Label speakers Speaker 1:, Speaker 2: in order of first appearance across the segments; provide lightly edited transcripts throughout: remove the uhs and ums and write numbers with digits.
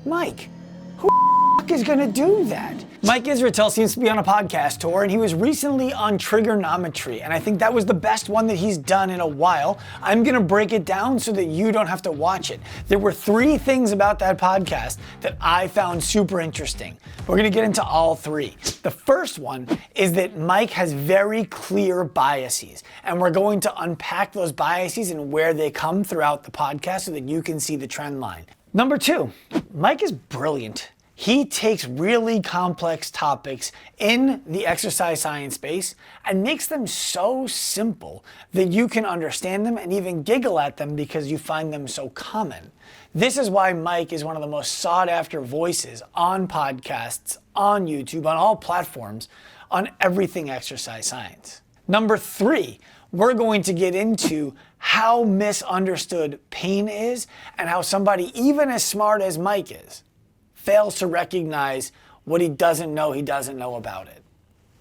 Speaker 1: Mike, who the fuck is gonna do that? Mike Israetel seems to be on a podcast tour, and he was recently on Triggernometry, and I think that was the best one that he's done in a while. I'm gonna break it down so that you don't have to watch it. There were 3 things about that podcast that I found super interesting. We're gonna get into all 3. The first one is that Mike has very clear biases, and we're going to unpack those biases and where they come throughout the podcast so that you can see the trend line. Number 2, Mike is brilliant. He takes really complex topics in the exercise science space and makes them so simple that you can understand them and even giggle at them because you find them so common. This is why Mike is one of the most sought after voices on podcasts, on YouTube, on all platforms, on everything exercise science. Number 3, we're going to get into how misunderstood pain is and how somebody even as smart as Mike is fails to recognize what he doesn't know about it.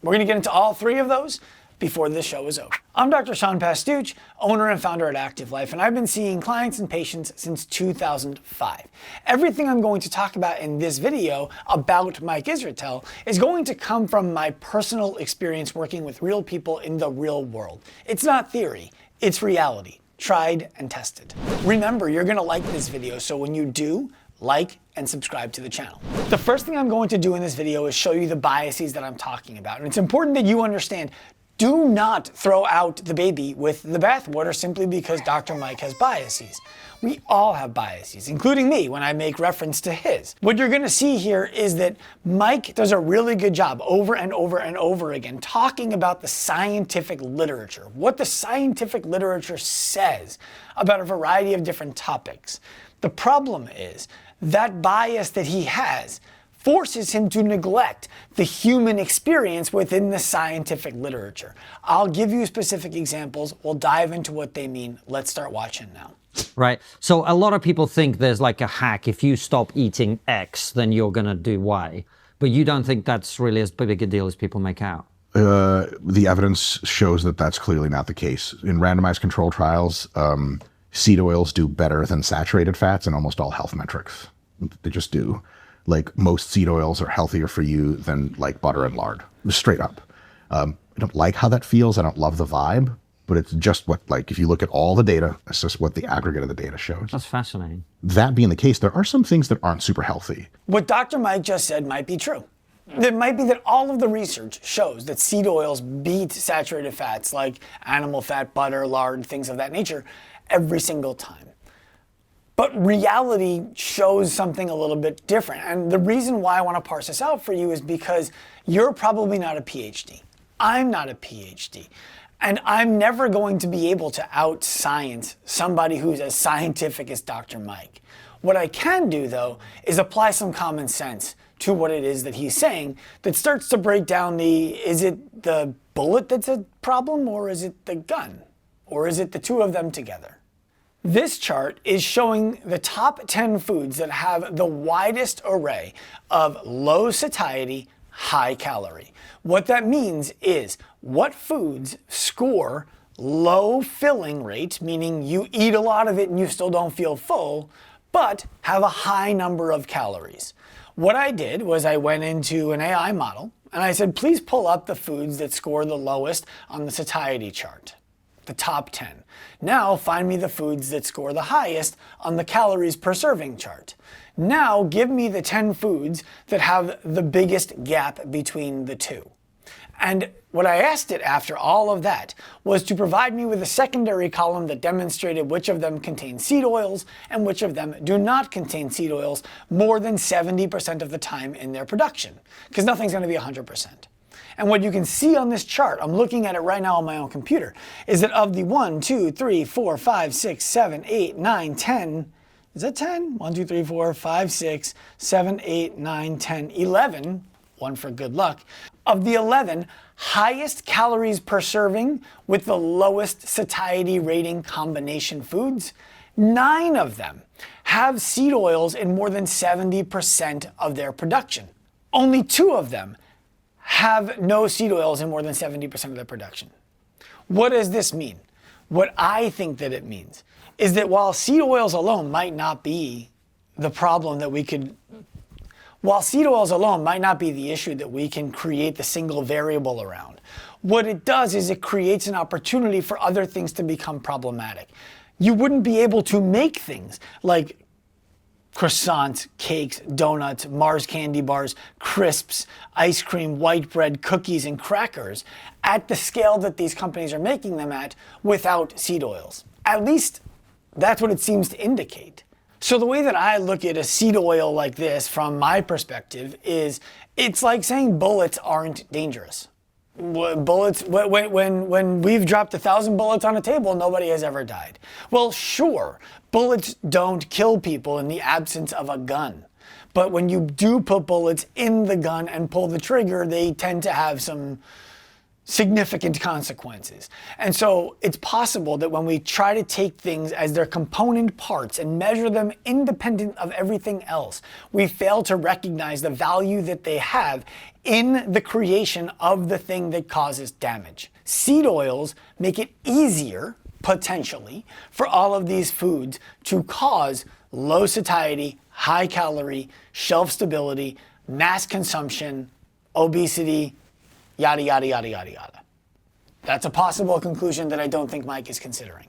Speaker 1: We're gonna get into all 3 of those before this show is over. I'm Dr. Sean Pastuch, owner and founder at Active Life, and I've been seeing clients and patients since 2005. Everything I'm going to talk about in this video about Mike Israetel is going to come from my personal experience working with real people in the real world. It's not theory, it's reality, tried and tested. Remember, you're gonna like this video, so when you do, like and subscribe to the channel. The first thing I'm going to do in this video is show you the biases that I'm talking about. And it's important that you understand, do not throw out the baby with the bathwater simply because Dr. Mike has biases. We all have biases, including me when I make reference to his. What you're gonna see here is that Mike does a really good job over and over and over again talking about the scientific literature, what the scientific literature says about a variety of different topics. The problem is that bias that he has forces him to neglect the human experience within the scientific literature. I'll give you specific examples. We'll dive into what they mean. Let's start watching now.
Speaker 2: Right. So a lot of people think there's like a hack. If you stop eating X, then you're going to do Y. But you don't think that's really as big a deal as people make out?
Speaker 3: The evidence shows that that's clearly not the case. In randomized control trials, seed oils do better than saturated fats in almost all health metrics. They just do. Like, most seed oils are healthier for you than like butter and lard, straight up. I don't like how that feels. I don't love the vibe, but it's just what, like, if you look at all the data, it's just what the aggregate of the data shows.
Speaker 2: That's fascinating.
Speaker 3: That being the case, there are some things that aren't super healthy.
Speaker 1: What Dr. Mike just said might be true. It might be that all of the research shows that seed oils beat saturated fats like animal fat, butter, lard, things of that nature every single time. But reality shows something a little bit different. And the reason why I want to parse this out for you is because you're probably not a PhD. I'm not a PhD. And I'm never going to be able to out-science somebody who's as scientific as Dr. Mike. What I can do, though, is apply some common sense to what it is that he's saying that starts to break down is it the bullet that's a problem, or is it the gun? Or is it the 2 of them together? This chart is showing the top 10 foods that have the widest array of low satiety, high calorie. What that means is what foods score low filling rate, meaning you eat a lot of it and you still don't feel full, but have a high number of calories. What I did was I went into an AI model and I said, please pull up the foods that score the lowest on the satiety chart. The top 10. Now find me the foods that score the highest on the calories per serving chart. Now give me the 10 foods that have the biggest gap between the 2. And what I asked it after all of that was to provide me with a secondary column that demonstrated which of them contain seed oils and which of them do not contain seed oils more than 70% of the time in their production, because nothing's going to be 100%. And what you can see on this chart, I'm looking at it right now on my own computer, is that of the 1, 2, 3, 4, 5, 6, 7, 8, 9, 10, is that 10? 1, 2, 3, 4, 5, 6, 7, 8, 9, 10, 11, one for good luck. Of the 11 highest calories per serving with the lowest satiety rating combination foods, 9 of them have seed oils in more than 70% of their production. Only 2 of them have no seed oils in more than 70% of their production. What does this mean? What I think that it means is that while seed oils alone might not be the problem that we could While seed oils alone might not be the issue that we can create the single variable around, what it does is it creates an opportunity for other things to become problematic. You wouldn't be able to make things like croissants, cakes, donuts, Mars candy bars, crisps, ice cream, white bread, cookies, and crackers at the scale that these companies are making them at without seed oils. At least that's what it seems to indicate. So the way that I look at a seed oil like this from my perspective is it's like saying bullets aren't dangerous. Bullets, when we've dropped 1,000 bullets on a table, nobody has ever died. Well, sure, bullets don't kill people in the absence of a gun. But when you do put bullets in the gun and pull the trigger, they tend to have some significant consequences. And so it's possible that when we try to take things as their component parts and measure them independent of everything else, we fail to recognize the value that they have in the creation of the thing that causes damage. Seed oils make it easier, potentially, for all of these foods to cause low satiety, high calorie, shelf stability, mass consumption, obesity, yada, yada, yada, yada, yada. That's a possible conclusion that I don't think Mike is considering.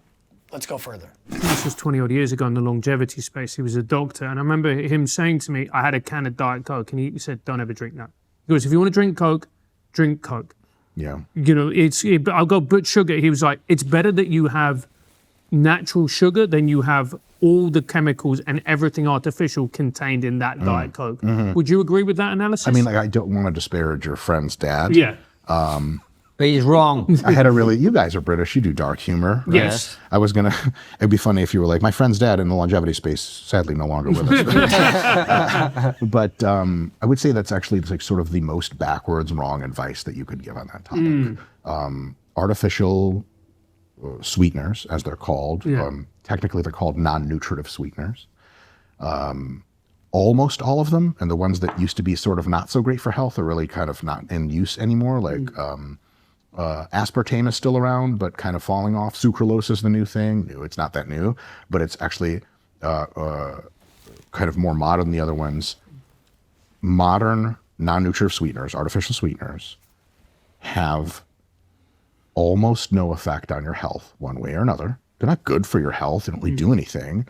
Speaker 1: Let's go further.
Speaker 4: This was 20 odd years ago in the longevity space. He was a doctor, and I remember him saying to me, I had a can of Diet Coke, and he said, don't ever drink that. He goes, if you want to drink Coke, drink Coke.
Speaker 3: Yeah.
Speaker 4: You know, I'll go, but sugar. He was like, it's better that you have natural sugar than you have all the chemicals and everything artificial contained in that Diet Coke. Mm-hmm. Would you agree with that analysis?
Speaker 3: I mean, like, I don't want to disparage your friend's dad.
Speaker 4: Yeah.
Speaker 2: But he's wrong.
Speaker 3: You guys are British, you do dark humor. Right?
Speaker 4: Yes.
Speaker 3: It'd be funny if you were like, my friend's dad in the longevity space, sadly no longer with us. But I would say that's actually like sort of the most backwards wrong advice that you could give on that topic. Artificial sweeteners, as they're called, technically they're called non-nutritive sweeteners. Almost all of them, and the ones that used to be sort of not so great for health are really kind of not in use anymore, like aspartame is still around, but kind of falling off. Sucralose is the new thing. It's not that new, but it's actually kind of more modern than the other ones. Modern non-nutritive sweeteners, artificial sweeteners, have almost no effect on your health one way or another. They're not good for your health. They don't really do anything.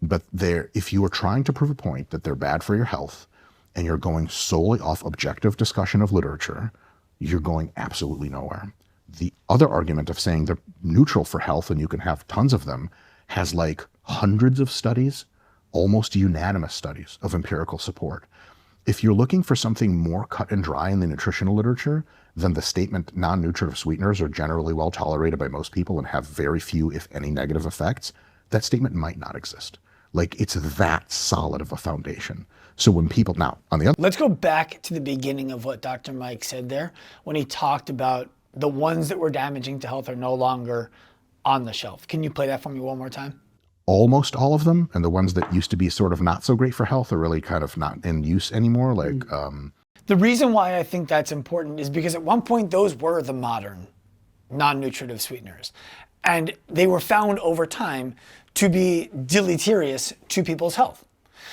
Speaker 3: But if you are trying to prove a point that they're bad for your health and you're going solely off objective discussion of literature, you're going absolutely nowhere. The other argument of saying they're neutral for health and you can have tons of them has like hundreds of studies, almost unanimous studies of empirical support. If you're looking for something more cut and dry in the nutritional literature than the statement non-nutritive sweeteners are generally well tolerated by most people and have very few, if any, negative effects, that statement might not exist. Like, it's that solid of a foundation. So when people, now, on the other...
Speaker 1: Let's go back to the beginning of what Dr. Mike said there, when he talked about the ones that were damaging to health are no longer on the shelf. Can you play that for me one more time?
Speaker 3: Almost all of them, and the ones that used to be sort of not so great for health are really kind of not in use anymore, like...
Speaker 1: The reason why I think that's important is because at one point those were the modern non-nutritive sweeteners. And they were found over time to be deleterious to people's health.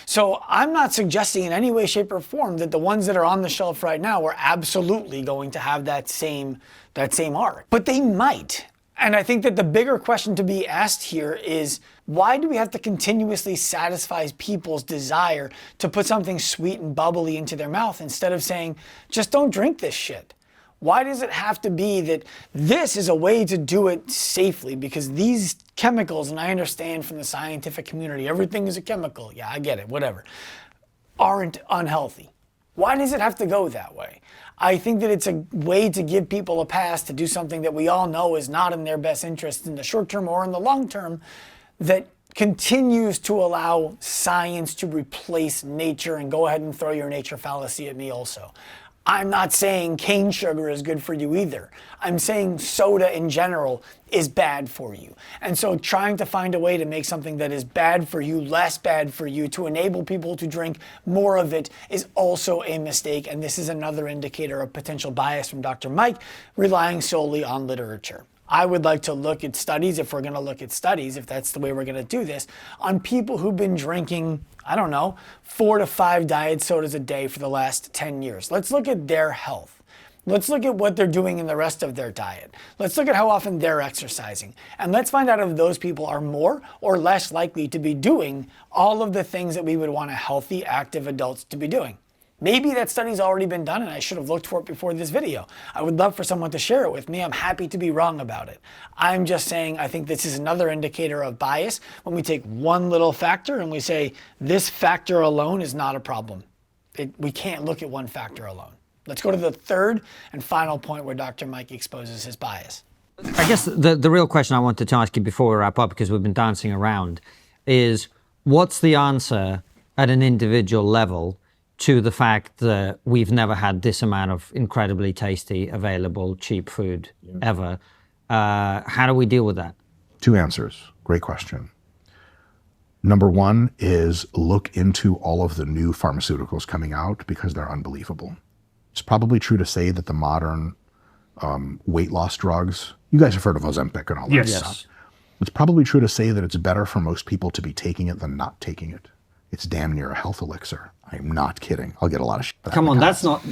Speaker 1: So I'm not suggesting in any way, shape, or form that the ones that are on the shelf right now are absolutely going to have that same arc. But they might. And I think that the bigger question to be asked here is, why do we have to continuously satisfy people's desire to put something sweet and bubbly into their mouth instead of saying, just don't drink this shit? Why does it have to be that this is a way to do it safely? Because these chemicals, and I understand from the scientific community, everything is a chemical. Yeah, I get it, whatever. Aren't unhealthy. Why does it have to go that way? I think that it's a way to give people a pass to do something that we all know is not in their best interest in the short term or in the long term, that continues to allow science to replace nature. And go ahead and throw your nature fallacy at me also. I'm not saying cane sugar is good for you either. I'm saying soda in general is bad for you. And so trying to find a way to make something that is bad for you less bad for you to enable people to drink more of it is also a mistake. And this is another indicator of potential bias from Dr. Mike, relying solely on literature. I would like to look at studies, if we're going to look at studies, if that's the way we're going to do this, on people who've been drinking, I don't know, 4 to 5 diet sodas a day for the last 10 years. Let's look at their health. Let's look at what they're doing in the rest of their diet. Let's look at how often they're exercising. And let's find out if those people are more or less likely to be doing all of the things that we would want a healthy, active adults to be doing. Maybe that study's already been done and I should have looked for it before this video. I would love for someone to share it with me. I'm happy to be wrong about it. I'm just saying I think this is another indicator of bias when we take one little factor and we say this factor alone is not a problem. We can't look at one factor alone. Let's go to the third and final point where Dr. Mike exposes his bias.
Speaker 2: I guess the real question I wanted to ask you before we wrap up, because we've been dancing around, is what's the answer at an individual level to the fact that we've never had this amount of incredibly tasty, available, cheap food ever? How do we deal with that?
Speaker 3: 2 answers. Great question. Number 1 is look into all of the new pharmaceuticals coming out because they're unbelievable. It's probably true to say that the modern weight loss drugs, you guys have heard of Ozempic and all that stuff. It's probably true to say that it's better for most people to be taking it than not taking it. It's damn near a health elixir. I'm not kidding. I'll get a lot of shit.
Speaker 2: Come on, that's not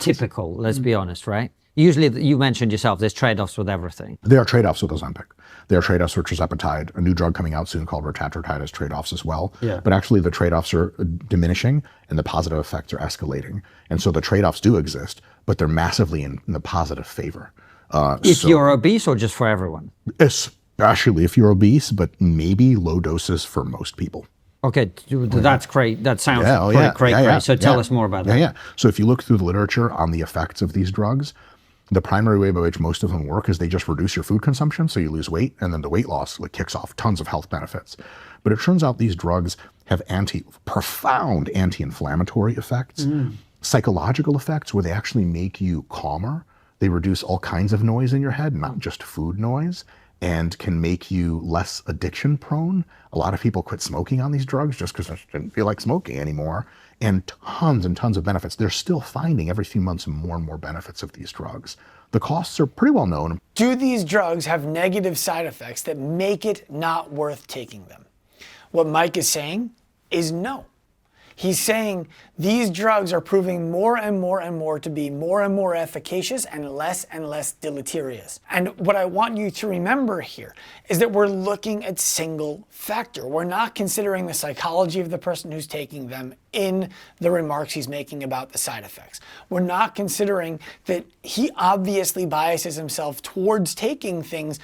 Speaker 2: typical, let's be honest, right? Usually, you mentioned yourself, there's trade-offs with everything.
Speaker 3: There are trade-offs with Ozempic. There are trade-offs with tirzepatide. A new drug coming out soon called retatrutide has trade-offs as well.
Speaker 2: Yeah.
Speaker 3: But actually the trade-offs are diminishing and the positive effects are escalating. And so the trade-offs do exist, but they're massively in the positive favor.
Speaker 2: If you're obese or just for everyone?
Speaker 3: Especially if you're obese, but maybe low doses for most people.
Speaker 2: Okay, that's great. That sounds great. So tell us more about that.
Speaker 3: Yeah. So if you look through the literature on the effects of these drugs, the primary way by which most of them work is they just reduce your food consumption, so you lose weight, and then the weight loss kicks off tons of health benefits. But it turns out these drugs have profound anti-inflammatory effects, psychological effects where they actually make you calmer. They reduce all kinds of noise in your head, not just food noise, and can make you less addiction prone. A lot of people quit smoking on these drugs just because they didn't feel like smoking anymore. And tons of benefits. They're still finding every few months more and more benefits of these drugs. The costs are pretty well known.
Speaker 1: Do these drugs have negative side effects that make it not worth taking them? What Mike is saying is no. He's saying these drugs are proving more and more to be more and more efficacious and less deleterious. And what I want you to remember here is that we're looking at single factor. We're not considering the psychology of the person who's taking them in the remarks he's making about the side effects. We're not considering that he obviously biases himself towards taking things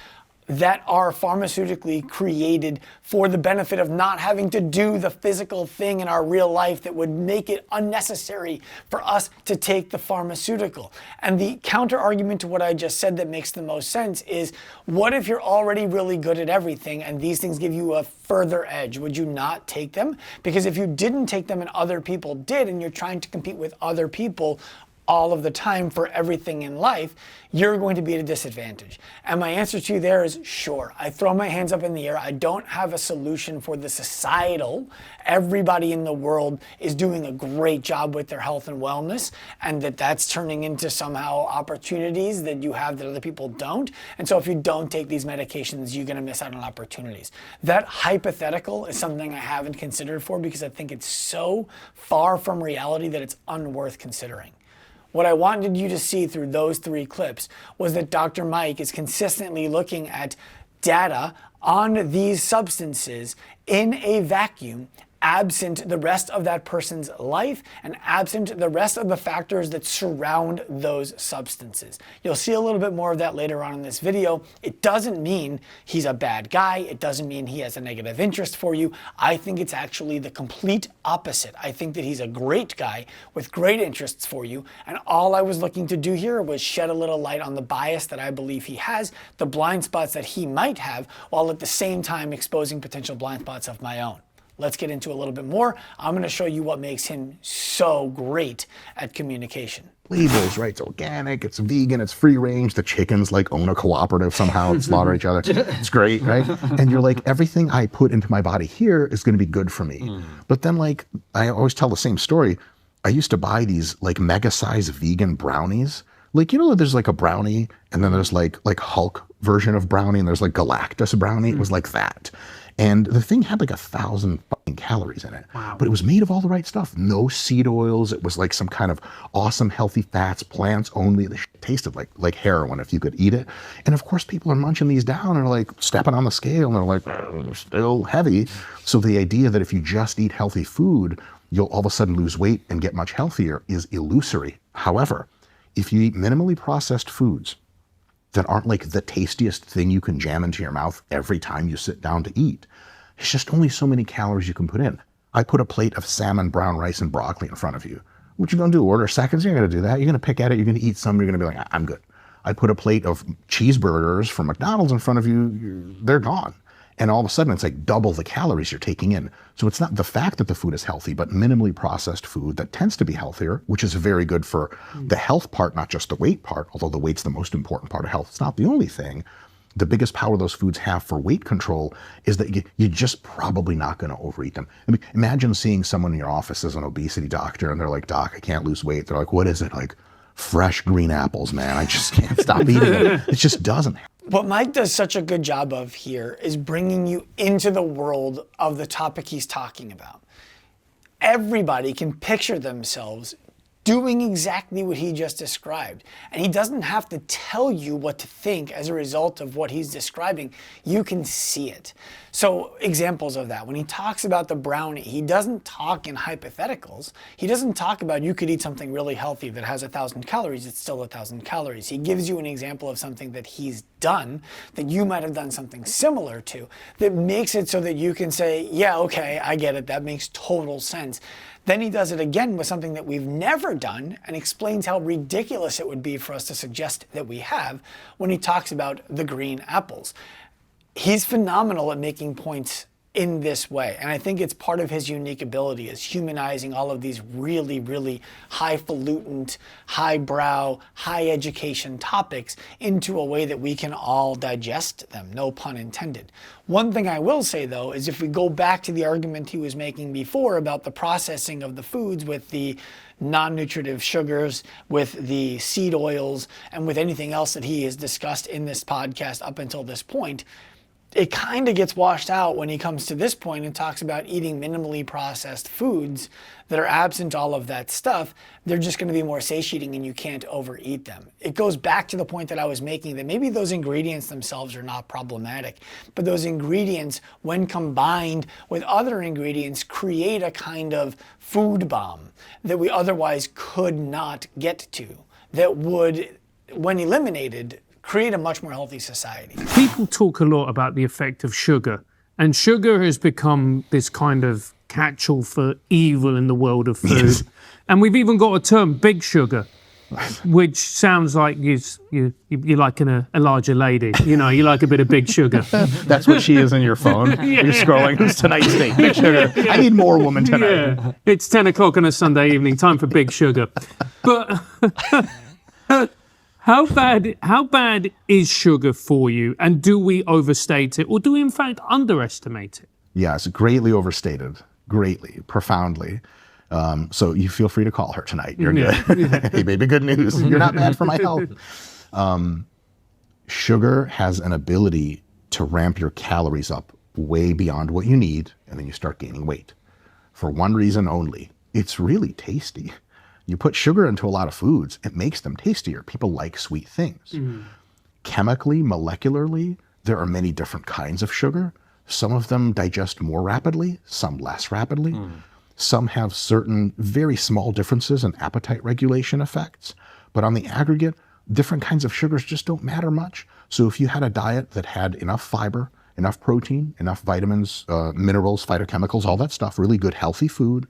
Speaker 1: that are pharmaceutically created for the benefit of not having to do the physical thing in our real life that would make it unnecessary for us to take the pharmaceutical. And the counter argument to what I just said that makes the most sense is, what if you're already really good at everything and these things give you a further edge? Would you not take them? Because if you didn't take them and other people did, and you're trying to compete with other people all of the time for everything in life, you're going to be at a disadvantage. And my answer to you there is sure. I throw my hands up in the air. I don't have a solution for the societal. Everybody in the world is doing a great job with their health and wellness, and that's turning into somehow opportunities that you have that other people don't. And so if you don't take these medications, you're going to miss out on opportunities. That hypothetical is something I haven't considered for because I think it's so far from reality that it's unworth considering. What I wanted you to see through those 3 clips was that Dr. Mike is consistently looking at data on these substances in a vacuum, absent the rest of that person's life and absent the rest of the factors that surround those substances. You'll see a little bit more of that later on in this video. It doesn't mean he's a bad guy. It doesn't mean he has a negative interest for you. I think it's actually the complete opposite. I think that he's a great guy with great interests for you, and all I was looking to do here was shed a little light on the bias that I believe he has, the blind spots that he might have, while at the same time exposing potential blind spots of my own. Let's get into a little bit more. I'm going to show you what makes him so great at communication.
Speaker 3: Labels, right? It's organic, it's vegan, it's free range. The chickens own a cooperative somehow and slaughter each other. It's great, right? And you're like, everything I put into my body here is going to be good for me. But then I always tell the same story. I used to buy these mega size vegan brownies. There's a brownie and then there's like Hulk version of brownie, and there's like Galactus brownie. It was like that. And the thing had like 1,000 fucking calories in it.
Speaker 4: Wow.
Speaker 3: But it was made of all the right stuff. No seed oils. It was like some kind of awesome healthy fats, plants only. The shit tasted like heroin if you could eat it. And of course, people are munching these down and are like stepping on the scale and they're like, they're still heavy. So the idea that if you just eat healthy food, you'll all of a sudden lose weight and get much healthier is illusory. However, if you eat minimally processed foods that aren't like the tastiest thing you can jam into your mouth every time you sit down to eat, it's just only so many calories you can put in. I put a plate of salmon, brown rice, and broccoli in front of you. What you gonna do? Order seconds? You're gonna do that. You're gonna pick at it. You're gonna eat some. You're gonna be like, I'm good. I put a plate of cheeseburgers from McDonald's in front of you. They're gone. And all of a sudden, it's like double the calories you're taking in. So it's not the fact that the food is healthy, but minimally processed food that tends to be healthier, which is very good for the health part, not just the weight part, although the weight's the most important part of health. It's not the only thing. The biggest power those foods have for weight control is that you're just probably not going to overeat them. I mean, imagine seeing someone in your office as an obesity doctor, and they're like, "Doc, I can't lose weight." They're like, "What is it?" Like, "Fresh green apples, man. I just can't stop eating it." It just doesn't.
Speaker 1: What Mike does such a good job of here is bringing you into the world of the topic he's talking about. Everybody can picture themselves doing exactly what he just described. And he doesn't have to tell you what to think as a result of what he's describing. You can see it. So examples of that, when he talks about the brownie, he doesn't talk in hypotheticals. He doesn't talk about you could eat something really healthy that has 1,000 calories, it's still 1,000 calories. He gives you an example of something that he's done, that you might have done something similar to, that makes it so that you can say, yeah, okay, I get it, that makes total sense. Then he does it again with something that we've never done and explains how ridiculous it would be for us to suggest that we have when he talks about the green apples. He's phenomenal at making points in this way. And I think it's part of his unique ability is humanizing all of these really, really highfalutin, highbrow, high education topics into a way that we can all digest them, no pun intended. One thing I will say though is if we go back to the argument he was making before about the processing of the foods with the non-nutritive sugars, with the seed oils, and with anything else that he has discussed in this podcast up until this point, it kind of gets washed out when he comes to this point and talks about eating minimally processed foods that are absent all of that stuff. They're just going to be more satiating and you can't overeat them. It goes back to the point that I was making that maybe those ingredients themselves are not problematic, but those ingredients, when combined with other ingredients, create a kind of food bomb that we otherwise could not get to, that would, when eliminated, create a much more healthy society.
Speaker 4: People talk a lot about the effect of sugar, and sugar has become this kind of catch-all for evil in the world of food. Yes. And we've even got a term, big sugar, which sounds like you're like a larger lady. You know, you like a bit of big sugar.
Speaker 3: That's what she is in your phone. Yeah. You're scrolling, who's tonight's date? Big sugar. Yeah. I need more woman tonight.
Speaker 4: Yeah. It's 10 o'clock on a Sunday evening, time for big sugar. But How bad is sugar for you, and do we overstate it, or do we in fact underestimate it?
Speaker 3: Yeah, it's greatly overstated, greatly, profoundly. So you feel free to call her tonight. You're good. Hey, baby, good news. You're not bad for my health. Sugar has an ability to ramp your calories up way beyond what you need, and then you start gaining weight. For one reason only, it's really tasty. You put sugar into a lot of foods, it makes them tastier. People like sweet things. Chemically, molecularly, there are many different kinds of sugar. Some of them digest more rapidly, some less rapidly. Some have certain very small differences in appetite regulation effects. But on the aggregate, different kinds of sugars just don't matter much. So if you had a diet that had enough fiber, enough protein, enough vitamins, minerals, phytochemicals, all that stuff, really good, healthy food,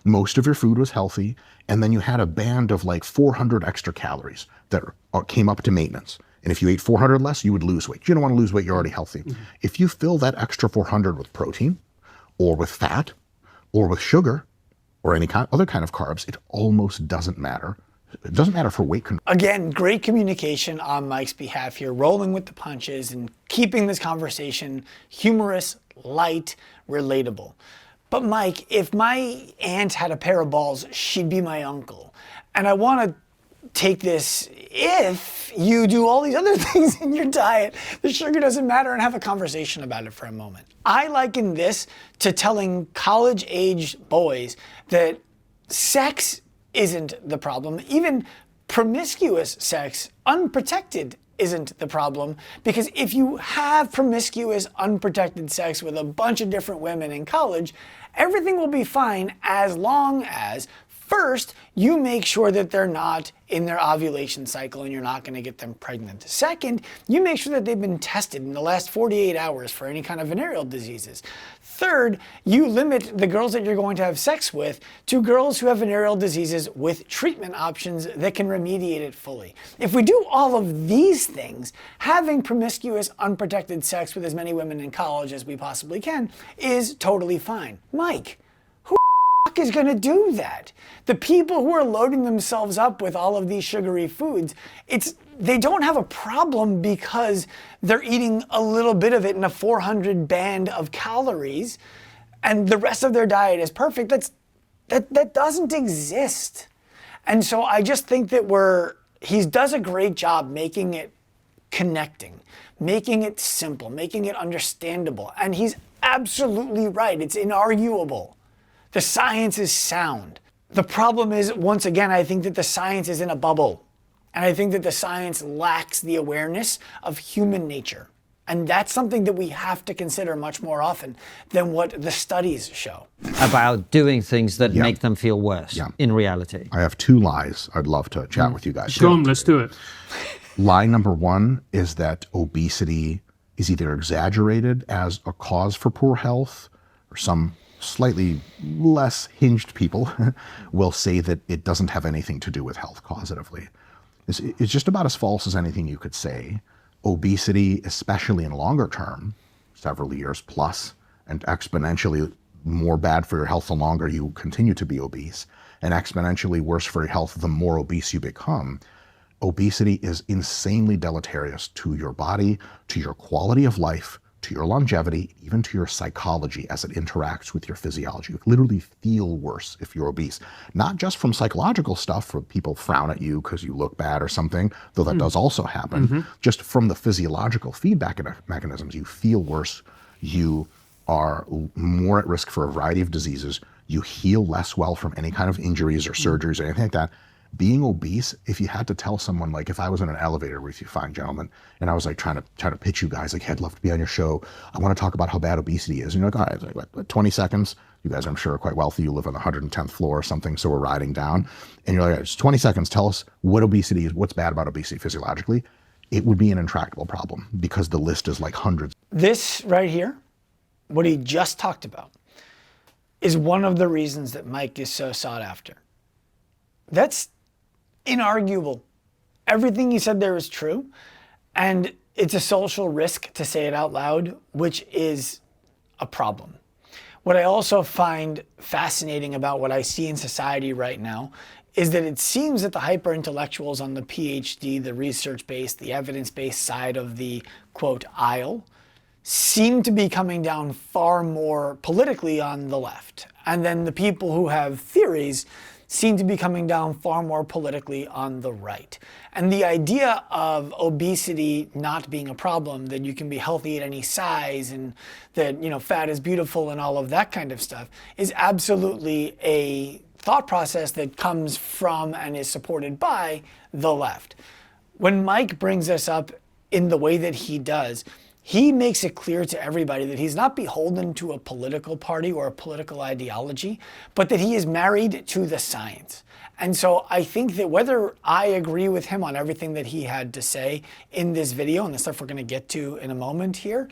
Speaker 3: most of your food was healthy, and then you had a band of like 400 extra calories that came up to maintenance. And if you ate 400 less, you would lose weight. You don't want to lose weight, you're already healthy. If you fill that extra 400 with protein, or with fat, or with sugar, or any other kind of carbs, it almost doesn't matter. It doesn't matter for weight control.
Speaker 1: Again, great communication on Mike's behalf here, rolling with the punches and keeping this conversation humorous, light, relatable. But Mike, if my aunt had a pair of balls, she'd be my uncle. And I want to take this if you do all these other things in your diet. The sugar doesn't matter, and have a conversation about it for a moment. I liken this to telling college-age boys that sex isn't the problem. Even promiscuous sex, unprotected, isn't the problem. Because if you have promiscuous, unprotected sex with a bunch of different women in college, everything will be fine as long as, first, you make sure that they're not in their ovulation cycle and you're not going to get them pregnant. Second, you make sure that they've been tested in the last 48 hours for any kind of venereal diseases. Third, you limit the girls that you're going to have sex with to girls who have venereal diseases with treatment options that can remediate it fully. If we do all of these things, having promiscuous, unprotected sex with as many women in college as we possibly can is totally fine. Mike, is going to do that? The people who are loading themselves up with all of these sugary foods, they don't have a problem because they're eating a little bit of it in a 400 band of calories and the rest of their diet is perfect. That doesn't exist. And so I just think that he does a great job making it connecting, making it simple, making it understandable. And he's absolutely right. It's inarguable. The science is sound. The problem is, once again, I think that the science is in a bubble. And I think that the science lacks the awareness of human nature. And that's something that we have to consider much more often than what the studies show.
Speaker 2: About doing things that make them feel worse in reality.
Speaker 3: I have two lies I'd love to chat with you guys.
Speaker 4: Go on, let's do it.
Speaker 3: Lie number one is that obesity is either exaggerated as a cause for poor health, or some slightly less hinged people will say that it doesn't have anything to do with health causatively. It's just about as false as anything you could say. Obesity, especially in longer term, several years plus, and exponentially more bad for your health the longer you continue to be obese, and exponentially worse for your health the more obese you become. Obesity is insanely deleterious to your body, to your quality of life, to your longevity, even to your psychology as it interacts with your physiology. You literally feel worse if you're obese. Not just from psychological stuff, where people frown at you because you look bad or something, though that does also happen. Just from the physiological feedback mechanisms, you feel worse. You are more at risk for a variety of diseases. You heal less well from any kind of injuries or surgeries or anything like that. Being obese, if you had to tell someone, like if I was in an elevator with you fine gentlemen, and I was like trying to pitch you guys, like, hey, I'd love to be on your show. I want to talk about how bad obesity is. And you're like, all right, like 20 seconds. You guys, I'm sure, are quite wealthy. You live on the 110th floor or something, so we're riding down. And you're like, it's 20 seconds. Tell us what obesity is, what's bad about obesity physiologically. It would be an intractable problem because the list is like hundreds.
Speaker 1: This right here, what he just talked about, is one of the reasons that Mike is so sought after. That's inarguable. Everything he said there is true, and it's a social risk to say it out loud, which is a problem. What I also find fascinating about what I see in society right now is that it seems that the hyper-intellectuals on the PhD, the research-based, the evidence-based side of the, quote, aisle, seem to be coming down far more politically on the left. And then the people who have theories seem to be coming down far more politically on the right. And the idea of obesity not being a problem, that you can be healthy at any size and that, fat is beautiful and all of that kind of stuff, is absolutely a thought process that comes from and is supported by the left. When Mike brings us up in the way that he does, he makes it clear to everybody that he's not beholden to a political party or a political ideology, but that he is married to the science. And so I think that whether I agree with him on everything that he had to say in this video and the stuff we're going to get to in a moment here,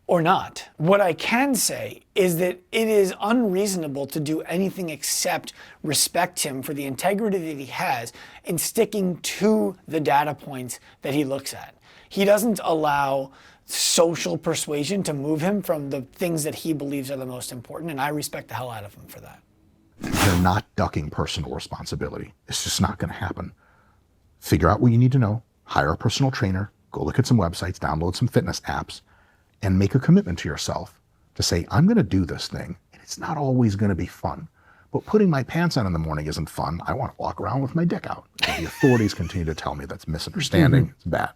Speaker 1: or not, what I can say is that it is unreasonable to do anything except respect him for the integrity that he has in sticking to the data points that he looks at. He doesn't allow social persuasion to move him from the things that he believes are the most important, and I respect the hell out of him for that.
Speaker 3: They're not ducking personal responsibility. It's just not going to happen. Figure out what you need to know, hire a personal trainer, go look at some websites, download some fitness apps, and make a commitment to yourself to say, I'm going to do this thing, and it's not always going to be fun, But putting my pants on in the morning isn't fun. I want to walk around with my dick out. And the authorities continue to tell me that's misunderstanding. It's bad.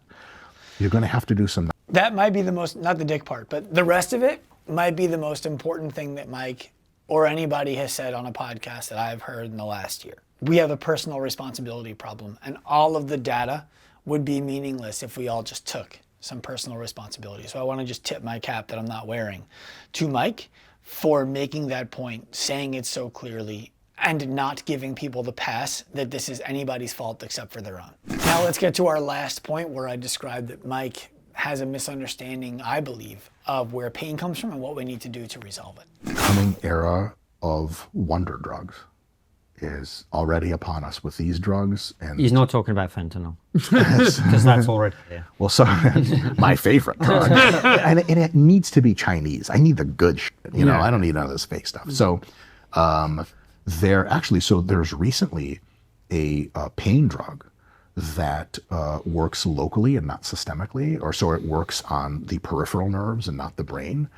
Speaker 3: You're going to have to do some.
Speaker 1: That might be the most, not the dick part, but the rest of it might be the most important thing that Mike or anybody has said on a podcast that I've heard in the last year. We have a personal responsibility problem, and all of the data would be meaningless if we all just took some personal responsibility. So I want to just tip my cap that I'm not wearing to Mike for making that point, saying it so clearly, and not giving people the pass that this is anybody's fault except for their own. Now let's get to our last point, where I described that Mike has a misunderstanding, I believe, of where pain comes from and what we need to do to resolve it.
Speaker 3: Coming era of wonder drugs is already upon us with these drugs. And
Speaker 2: He's not talking about fentanyl, because that's already there.
Speaker 3: well, so my favorite drug, and it needs to be Chinese. I need the good shit, you know. I don't need none of this fake stuff. So, there's recently a pain drug that works locally and not systemically, or so it works on the peripheral nerves and not the brain.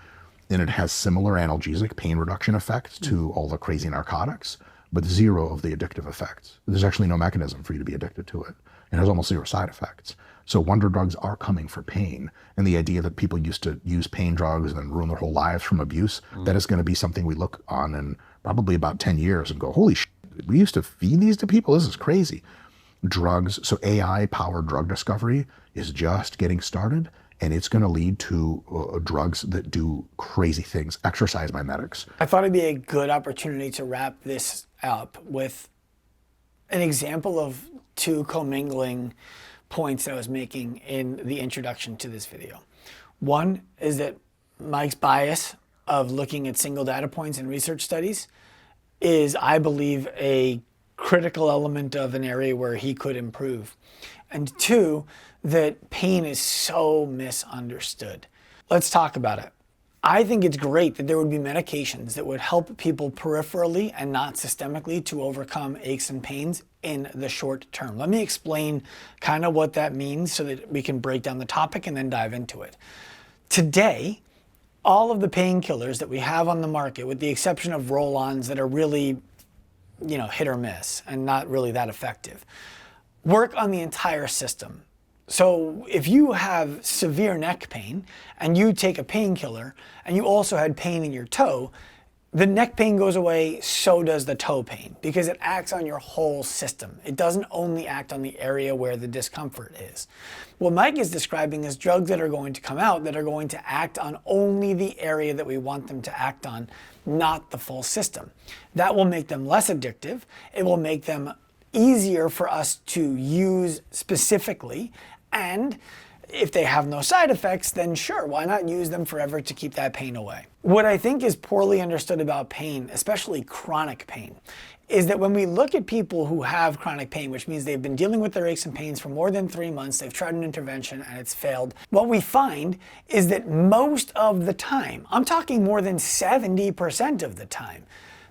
Speaker 3: And it has similar analgesic pain reduction effects to all the crazy narcotics, but zero of the addictive effects. There's actually no mechanism for you to be addicted to it. It has almost zero side effects. So wonder drugs are coming for pain. And the idea that people used to use pain drugs and ruin their whole lives from abuse, that is going to be something we look on in probably about 10 years and go, holy shit, we used to feed these to people? This is crazy. Drugs, so AI-powered drug discovery is just getting started, and it's going to lead to drugs that do crazy things. Exercise mimetics.
Speaker 1: I thought it'd be a good opportunity to wrap this up with an example of two commingling points that I was making in the introduction to this video. One is that Mike's bias of looking at single data points in research studies is, I believe, a critical element of an area where he could improve. And two, that pain is so misunderstood. Let's talk about it. I think it's great that there would be medications that would help people peripherally and not systemically to overcome aches and pains in the short term. Let me explain kind of what that means so that we can break down the topic and then dive into it. Today, all of the painkillers that we have on the market, with the exception of roll-ons that are really, hit or miss and not really that effective, work on the entire system. So if you have severe neck pain and you take a painkiller and you also had pain in your toe, the neck pain goes away, so does the toe pain, because it acts on your whole system. It doesn't only act on the area where the discomfort is. What Mike is describing is drugs that are going to come out that are going to act on only the area that we want them to act on, not the full system. That will make them less addictive. It will make them easier for us to use specifically, and if they have no side effects, then sure, why not use them forever to keep that pain away? What I think is poorly understood about pain, especially chronic pain, is that when we look at people who have chronic pain, which means they've been dealing with their aches and pains for more than 3 months, they've tried an intervention and it's failed, what we find is that most of the time, I'm talking more than 70% of the time,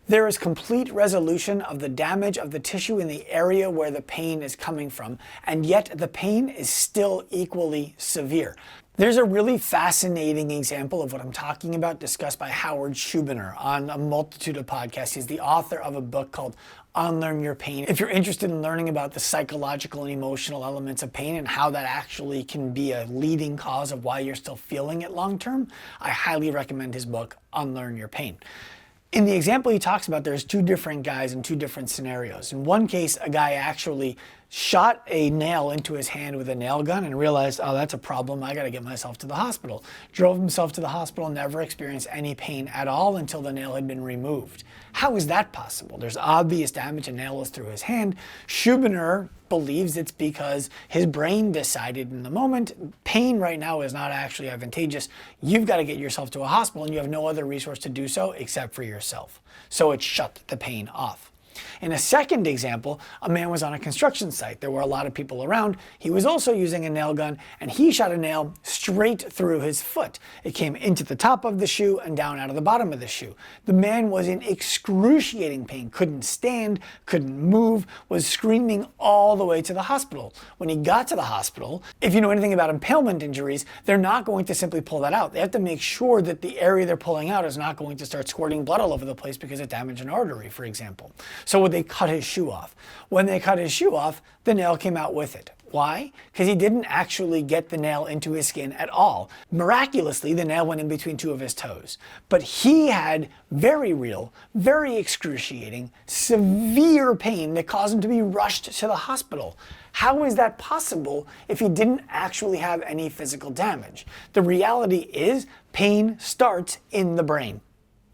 Speaker 1: there is complete resolution of the damage of the tissue in the area where the pain is coming from, and yet the pain is still equally severe. There's a really fascinating example of what I'm talking about discussed by Howard Schubiner on a multitude of podcasts. He's the author of a book called Unlearn Your Pain. If you're interested in learning about the psychological and emotional elements of pain and how that actually can be a leading cause of why you're still feeling it long term, I highly recommend his book, Unlearn Your Pain. In the example he talks about, there's two different guys in two different scenarios. In one case, a guy actually shot a nail into his hand with a nail gun and realized, oh, that's a problem, I gotta get myself to the hospital. Drove himself to the hospital, never experienced any pain at all until the nail had been removed. How is that possible? There's obvious damage, a nail is through his hand. Schubiner believes it's because his brain decided in the moment, pain right now is not actually advantageous. You've got to get yourself to a hospital and you have no other resource to do so except for yourself. So it shut the pain off. In a second example, a man was on a construction site. There were a lot of people around. He was also using a nail gun, and he shot a nail straight through his foot. It came into the top of the shoe and down out of the bottom of the shoe. The man was in excruciating pain, couldn't stand, couldn't move, was screaming all the way to the hospital. When he got to the hospital, if you know anything about impalement injuries, they're not going to simply pull that out. They have to make sure that the area they're pulling out is not going to start squirting blood all over the place because it damaged an artery, for example. So would they cut his shoe off? When they cut his shoe off, the nail came out with it. Why? Because he didn't actually get the nail into his skin at all. Miraculously, the nail went in between two of his toes. But he had very real, very excruciating, severe pain that caused him to be rushed to the hospital. How is that possible if he didn't actually have any physical damage? The reality is pain starts in the brain.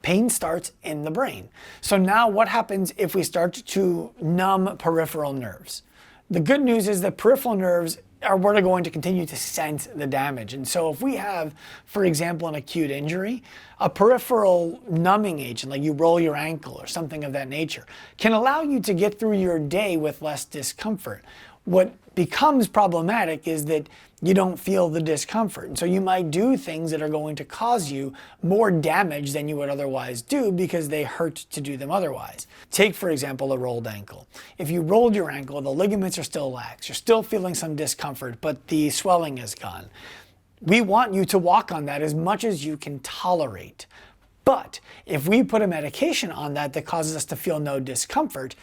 Speaker 1: Pain starts in the brain. So now what happens if we start to numb peripheral nerves? The good news is that peripheral nerves are what are going to continue to sense the damage. And so if we have, for example, an acute injury, a peripheral numbing agent, like you roll your ankle or something of that nature, can allow you to get through your day with less discomfort. What becomes problematic is that you don't feel the discomfort. And so you might do things that are going to cause you more damage than you would otherwise do because they hurt to do them otherwise. Take, for example, a rolled ankle. If you rolled your ankle, the ligaments are still lax. You're still feeling some discomfort, but the swelling is gone. We want you to walk on that as much as you can tolerate. But if we put a medication on that that causes us to feel no discomfort,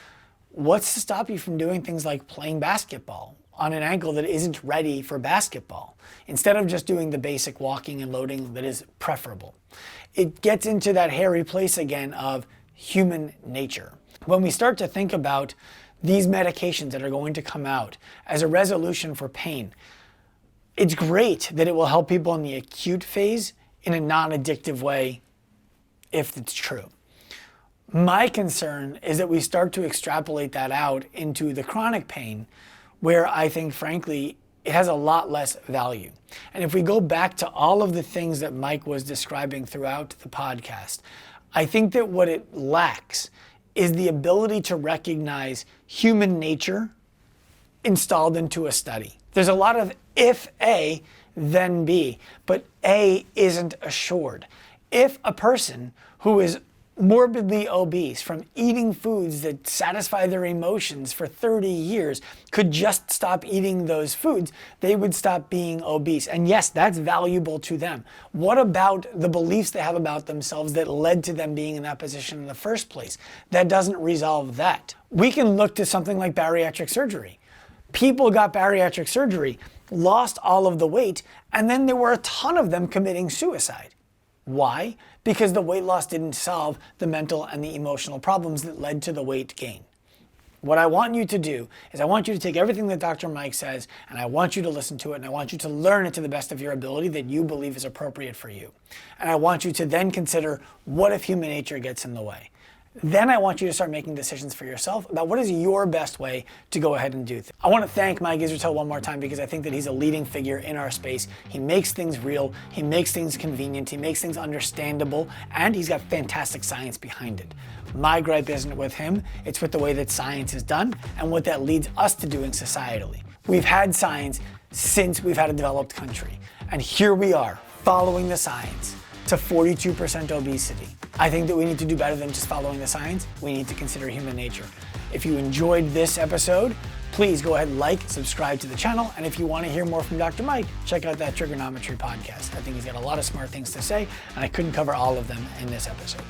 Speaker 1: what's to stop you from doing things like playing basketball on an ankle that isn't ready for basketball, instead of just doing the basic walking and loading that is preferable? It gets into that hairy place again of human nature. When we start to think about these medications that are going to come out as a resolution for pain, it's great that it will help people in the acute phase in a non-addictive way, if it's true. My concern is that we start to extrapolate that out into the chronic pain, where I think, frankly, it has a lot less value. And if we go back to all of the things that Mike was describing throughout the podcast, I think that what it lacks is the ability to recognize human nature installed into a study. There's a lot of if A, then B, but A isn't assured. If a person who is morbidly obese from eating foods that satisfy their emotions for 30 years could just stop eating those foods, they would stop being obese. And yes, that's valuable to them. What about the beliefs they have about themselves that led to them being in that position in the first place? That doesn't resolve that. We can look to something like bariatric surgery. People got bariatric surgery, lost all of the weight, and then there were a ton of them committing suicide. Why? Because the weight loss didn't solve the mental and the emotional problems that led to the weight gain. What I want you to do is I want you to take everything that Dr. Mike says, and I want you to listen to it, and I want you to learn it to the best of your ability that you believe is appropriate for you. And I want you to then consider, what if human nature gets in the way? Then I want you to start making decisions for yourself about what is your best way to go ahead and do things. I want to thank Mike Israetel one more time because I think that he's a leading figure in our space. He makes things real, he makes things convenient, he makes things understandable, and he's got fantastic science behind it. My gripe isn't with him, it's with the way that science is done and what that leads us to doing societally. We've had science since we've had a developed country, and here we are following the science to 42% obesity. I think that we need to do better than just following the science. We need to consider human nature. If you enjoyed this episode, please go ahead and like, subscribe to the channel. And if you want to hear more from Dr. Mike, check out that Triggernometry podcast. I think he's got a lot of smart things to say, and I couldn't cover all of them in this episode.